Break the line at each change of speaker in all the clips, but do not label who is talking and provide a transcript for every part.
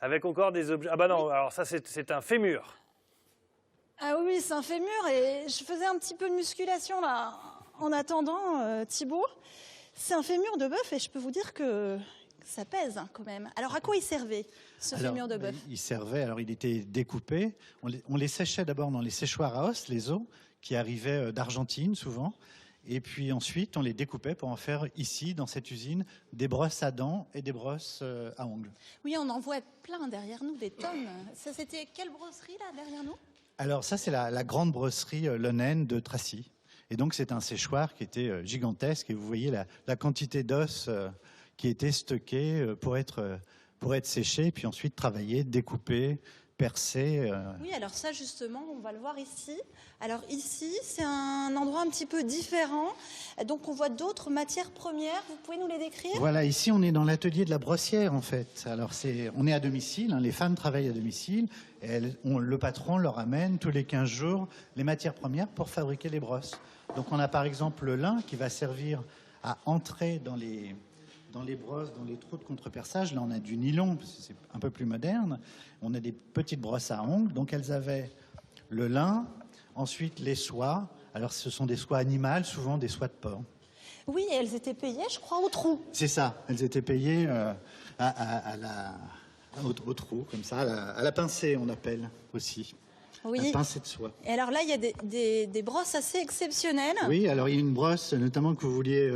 Avec encore des objets. Ah bah non, alors ça c'est un fémur.
Ah oui, c'est un fémur et je faisais un petit peu de musculation là en attendant, Thibaut. C'est un fémur de bœuf et je peux vous dire que ça pèse quand même. Alors à quoi il servait ce fémur de bœuf?
Il servait, alors il était découpé. On les séchait d'abord dans les séchoirs à os, les os, qui arrivaient d'Argentine souvent. Et puis ensuite, on les découpait pour en faire ici, dans cette usine, des brosses à dents et des brosses à ongles.
Oui, on en voit plein derrière nous, des tonnes. Ça, c'était quelle brosserie là derrière nous?
Alors ça, c'est la grande brosserie Lonen de Tracy. Et donc c'est un séchoir qui était gigantesque. Et vous voyez la quantité d'os qui était stocké pour être séché, puis ensuite travaillé, découpé, percé.
Oui, alors ça justement, on va le voir ici. Alors ici, c'est un endroit un petit peu différent. Donc on voit d'autres matières premières. Vous pouvez nous les décrire?
Voilà, ici on est dans l'atelier de la brossière en fait. Alors on est à domicile, hein, les femmes travaillent à domicile. Et le patron leur amène tous les 15 jours les matières premières pour fabriquer les brosses. Donc on a par exemple le lin qui va servir à entrer dans les brosses, dans les trous de contreperçage. Là, on a du nylon, parce que c'est un peu plus moderne. On a des petites brosses à ongles. Donc, elles avaient le lin, ensuite les soies. Alors, ce sont des soies animales, souvent des soies de porc.
Oui, et elles étaient payées, je crois, au trou.
C'est ça. Elles étaient payées au trou, comme ça, à la pincée, on appelle aussi.
Oui.
La pincée de soie.
Et alors là, il y a des brosses assez exceptionnelles.
Oui, alors il y a une brosse, notamment que vous vouliez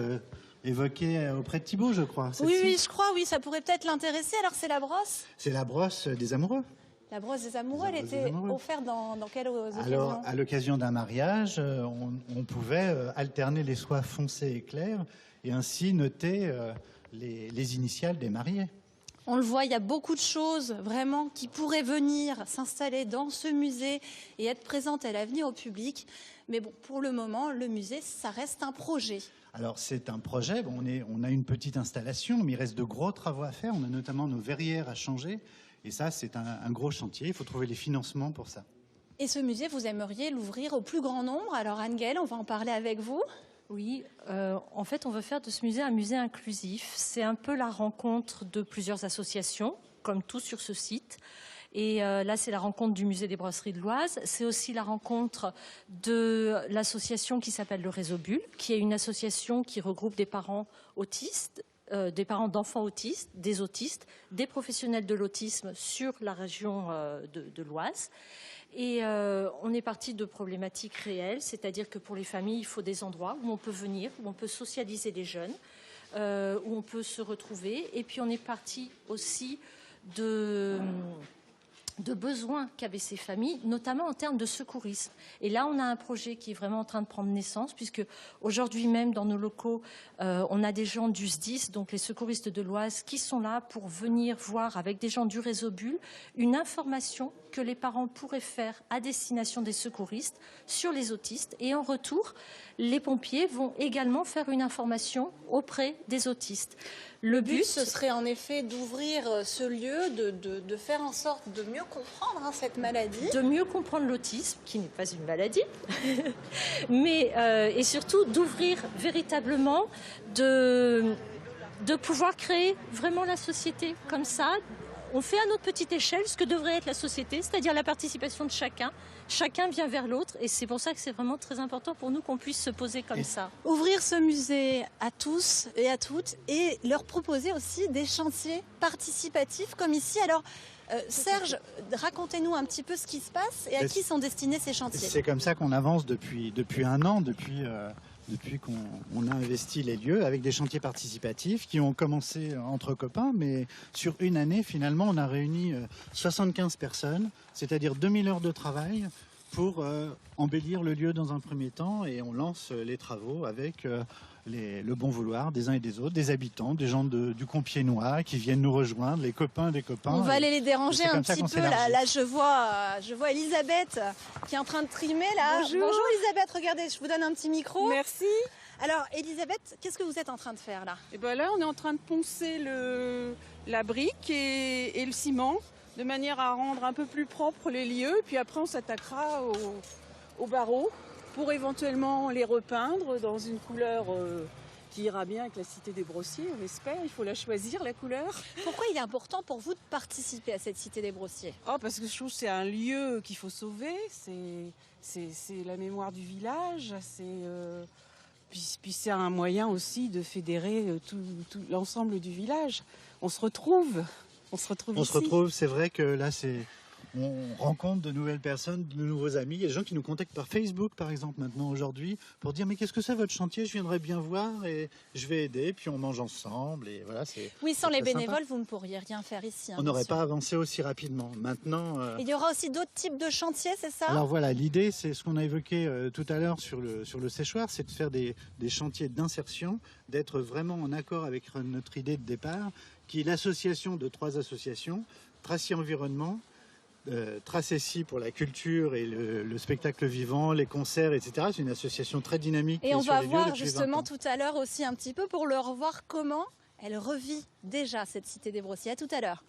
évoquer auprès de Thibaut, je crois.
Oui, je crois, oui, ça pourrait peut-être l'intéresser. Alors c'est la brosse?
C'est la brosse des amoureux.
La brosse des amoureux, elle était offerte dans quelle occasion?
Alors, à l'occasion d'un mariage, on pouvait alterner les soies foncées et claires et ainsi noter les initiales des mariés.
On le voit, il y a beaucoup de choses vraiment qui pourraient venir s'installer dans ce musée et être présentes à l'avenir au public. Mais bon, pour le moment, le musée, ça reste un projet.
Alors c'est un projet, bon, on a une petite installation, mais il reste de gros travaux à faire. On a notamment nos verrières à changer. Et ça, c'est un gros chantier. Il faut trouver les financements pour ça.
Et ce musée, vous aimeriez l'ouvrir au plus grand nombre. Alors Anne-Gaëlle, on va en parler avec vous.
Oui, en fait, on veut faire de ce musée un musée inclusif. C'est un peu la rencontre de plusieurs associations, comme tout sur ce site. Et là, c'est la rencontre du musée des brosseries de l'Oise. C'est aussi la rencontre de l'association qui s'appelle le Réseau Bulle, qui est une association qui regroupe des parents autistes, des parents d'enfants autistes, des professionnels de l'autisme sur la région de l'Oise. Et on est parti de problématiques réelles, c'est-à-dire que pour les familles, il faut des endroits où on peut venir, où on peut socialiser les jeunes, où on peut se retrouver. Et puis on est parti aussi de besoins qu'avaient ces familles, notamment en termes de secourisme. Et là, on a un projet qui est vraiment en train de prendre naissance, puisque aujourd'hui même, dans nos locaux, on a des gens du SDIS, donc les secouristes de l'Oise, qui sont là pour venir voir, avec des gens du réseau Bulle, une information que les parents pourraient faire à destination des secouristes sur les autistes. Et en retour, les pompiers vont également faire une information auprès des autistes.
Le but, ce serait en effet d'ouvrir ce lieu, de faire en sorte de mieux comprendre cette maladie.
De mieux comprendre l'autisme, qui n'est pas une maladie, mais et surtout d'ouvrir véritablement, de pouvoir créer vraiment la société comme ça. On fait à notre petite échelle ce que devrait être la société, c'est-à-dire la participation de chacun. Chacun vient vers l'autre et c'est pour ça que c'est vraiment très important pour nous qu'on puisse se poser comme ça.
Ouvrir ce musée à tous et à toutes et leur proposer aussi des chantiers participatifs comme ici. Alors Serge, racontez-nous un petit peu ce qui se passe et à qui sont destinés ces chantiers.
C'est comme ça qu'on avance depuis un an, depuis qu'on a investi les lieux avec des chantiers participatifs qui ont commencé entre copains, mais sur une année, finalement, on a réuni 75 personnes, c'est-à-dire 2000 heures de travail pour embellir le lieu dans un premier temps, et on lance les travaux avec le bon vouloir des uns et des autres, des habitants, des gens du Compiègnois qui viennent nous rejoindre, les copains des copains.
On va aller les déranger un petit peu. Là, je vois Elisabeth qui est en train de trimer là.
Bonjour.
Bonjour Elisabeth, regardez, je vous donne un petit micro.
Merci.
Alors Elisabeth, qu'est-ce que vous êtes en train de faire là?
Et ben là, on est en train de poncer la brique et le ciment de manière à rendre un peu plus propre les lieux. Puis après, on s'attaquera aux barreaux pour éventuellement les repeindre dans une couleur qui ira bien avec la Cité des Brossiers, on espère. Il faut la choisir, la couleur.
Pourquoi il est important pour vous de participer à cette Cité des Brossiers?
Oh, parce que je trouve que c'est un lieu qu'il faut sauver. C'est la mémoire du village. Puis c'est un moyen aussi de fédérer tout l'ensemble du village. On se retrouve. On se retrouve ici.
C'est vrai que là, on rencontre de nouvelles personnes, de nouveaux amis. Il y a des gens qui nous contactent par Facebook, par exemple, maintenant, aujourd'hui, pour dire « Mais qu'est-ce que c'est votre chantier? Je viendrais bien voir et je vais aider. » Puis on mange ensemble. Et voilà,
oui, sans les
très
bénévoles,
sympa.
vous ne pourriez rien faire ici.
On n'aurait pas avancé aussi rapidement. Maintenant...
Il y aura aussi d'autres types de chantiers, c'est ça?
Alors voilà, l'idée, c'est ce qu'on a évoqué tout à l'heure sur le séchoir, c'est de faire des chantiers d'insertion, d'être vraiment en accord avec notre idée de départ, qui est l'association de 3 associations, Tracy Environnement, Tracessi pour la culture et le spectacle vivant, les concerts, etc. C'est une association très dynamique.
Et on
sur
va
les lieux
voir
depuis 20
justement
ans.
tout à l'heure aussi un petit peu pour leur voir comment elle revit déjà cette Cité des Brossiers. À tout à l'heure.